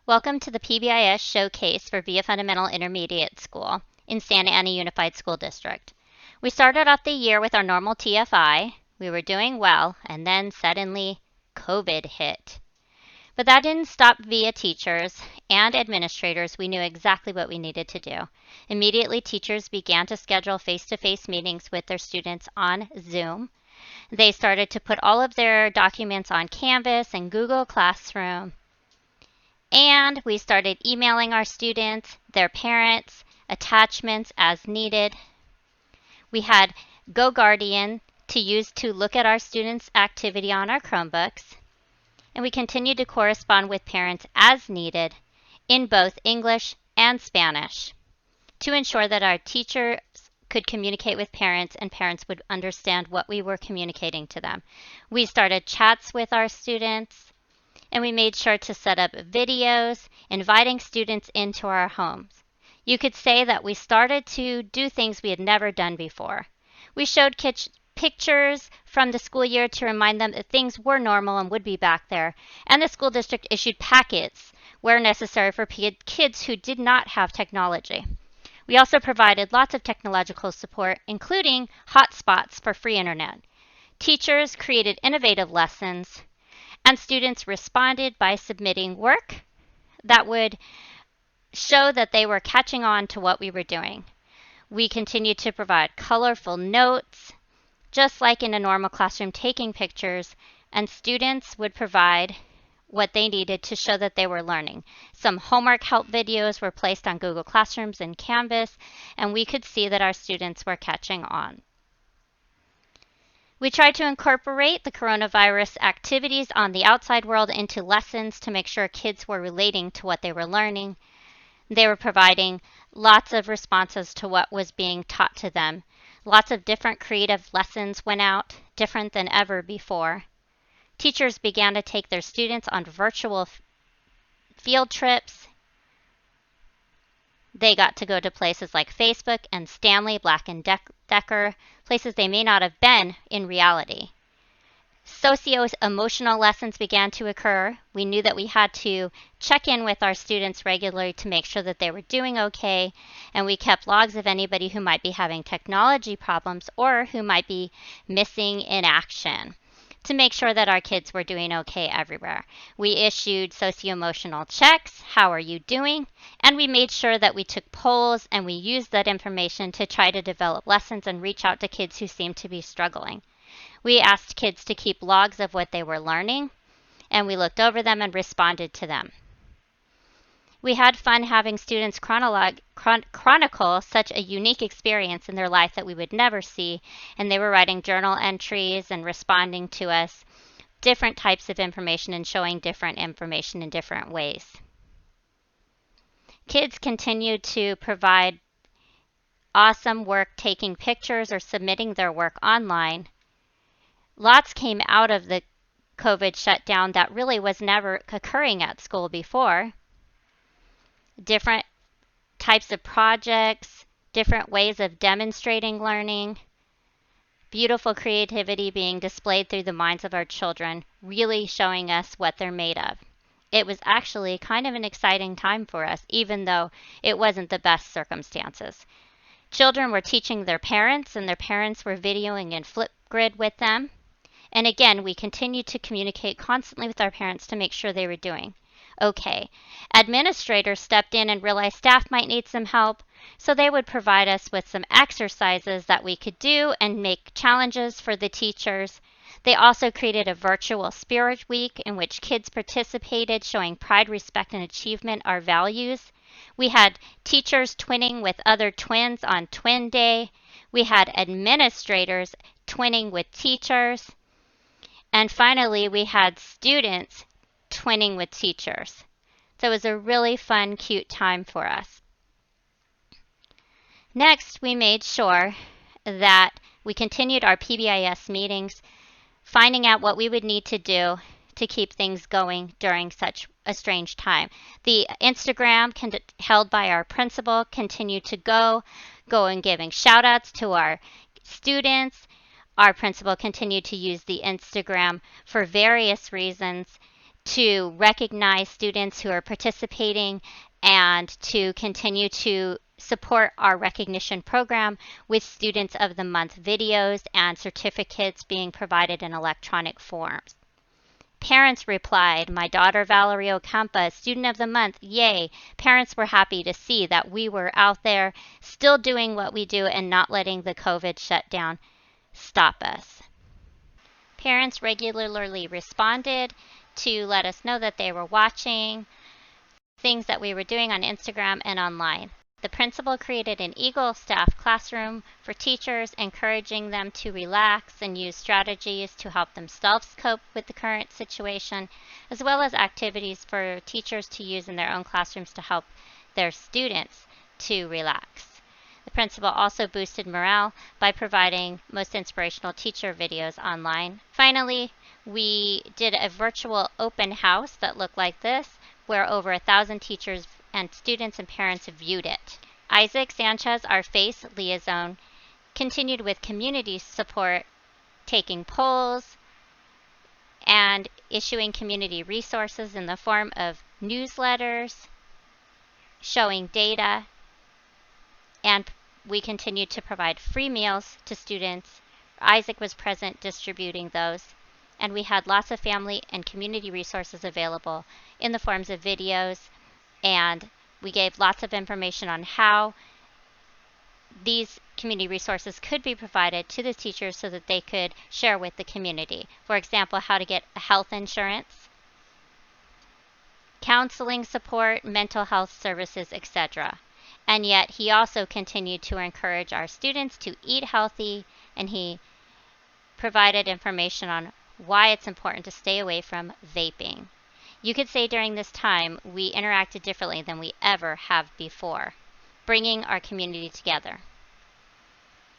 Welcome to the PBIS Showcase for VIA Fundamental Intermediate School in Santa Ana Unified School District. We started off the year with our normal TFI. We were doing well, and then suddenly COVID hit. But that didn't stop VIA teachers and administrators. We knew exactly what we needed to do. Immediately, teachers began to schedule face-to-face meetings with their students on Zoom. They started to put all of their documents on Canvas and Google Classroom. And we started emailing our students, their parents, attachments as needed. We had GoGuardian to use to look at our students' activity on our Chromebooks. And we continued to correspond with parents as needed in both English and Spanish to ensure that our teachers could communicate with parents and parents would understand what we were communicating to them. We started chats with our students. And we made sure to set up videos, inviting students into our homes. You could say that we started to do things we had never done before. We showed pictures from the school year to remind them that things were normal and would be back there. And the school district issued packets where necessary for kids who did not have technology. We also provided lots of technological support, including hotspots for free internet. Teachers created innovative lessons, and students responded by submitting work that would show that they were catching on to what we were doing. We continued to provide colorful notes, just like in a normal classroom, taking pictures, and students would provide what they needed to show that they were learning. Some homework help videos were placed on Google Classrooms and Canvas, and we could see that our students were catching on. We tried to incorporate the coronavirus activities on the outside world into lessons to make sure kids were relating to what they were learning. They were providing lots of responses to what was being taught to them. Lots of different creative lessons went out, different than ever before. Teachers began to take their students on virtual field trips. They got to go to places like Facebook and Stanley Black & Decker, places they may not have been in reality. Socio-emotional lessons began to occur. We knew that we had to check in with our students regularly to make sure that they were doing okay, and we kept logs of anybody who might be having technology problems or who might be missing in action, to make sure that our kids were doing okay everywhere. We issued socio-emotional checks, how are you doing? And we made sure that we took polls and we used that information to try to develop lessons and reach out to kids who seemed to be struggling. We asked kids to keep logs of what they were learning, and we looked over them and responded to them. We had fun having students chronicle such a unique experience in their life that we would never see, and they were writing journal entries and responding to us different types of information and showing different information in different ways. Kids continued to provide awesome work taking pictures or submitting their work online. Lots came out of the COVID shutdown that really was never occurring at school before. Different types of projects, different ways of demonstrating learning, beautiful creativity being displayed through the minds of our children, really showing us what they're made of. It was actually kind of an exciting time for us, even though it wasn't the best circumstances. Children were teaching their parents, and their parents were videoing in Flipgrid with them. And again, we continued to communicate constantly with our parents to make sure they were doing okay. Administrators stepped in and realized staff might need some help, so they would provide us with some exercises that we could do and make challenges for the teachers. They also created a virtual spirit week in which kids participated, showing pride, respect, and achievement, our values. We had teachers twinning with other twins on Twin Day. We had administrators twinning with teachers. And finally, we had students twinning with teachers. So it was a really fun, cute time for us. Next, we made sure that we continued our PBIS meetings, finding out what we would need to do to keep things going during such a strange time. The Instagram held by our principal continued to go and giving shout outs to our students. Our principal continued to use the Instagram for various reasons to recognize students who are participating and to continue to support our recognition program with Students of the Month videos and certificates being provided in electronic forms. Parents replied, "My daughter Valerie Ocampa, Student of the Month, yay." Parents were happy to see that we were out there still doing what we do and not letting the COVID shutdown stop us. Parents regularly responded to let us know that they were watching things that we were doing on Instagram and online. The principal created an Eagle staff classroom for teachers, encouraging them to relax and use strategies to help themselves cope with the current situation, as well as activities for teachers to use in their own classrooms to help their students to relax. The principal also boosted morale by providing most inspirational teacher videos online. Finally, we did a virtual open house that looked like this, where over 1,000 teachers and students and parents viewed it. Isaac Sanchez, our FACE liaison, continued with community support, taking polls and issuing community resources in the form of newsletters, showing data, and we continued to provide free meals to students. Isaac was present distributing those, and we had lots of family and community resources available in the forms of videos, and we gave lots of information on how these community resources could be provided to the teachers so that they could share with the community. For example, how to get health insurance, counseling support, mental health services, etc. And yet he also continued to encourage our students to eat healthy, and he provided information on why it's important to stay away from vaping. You could say during this time we interacted differently than we ever have before, bringing our community together.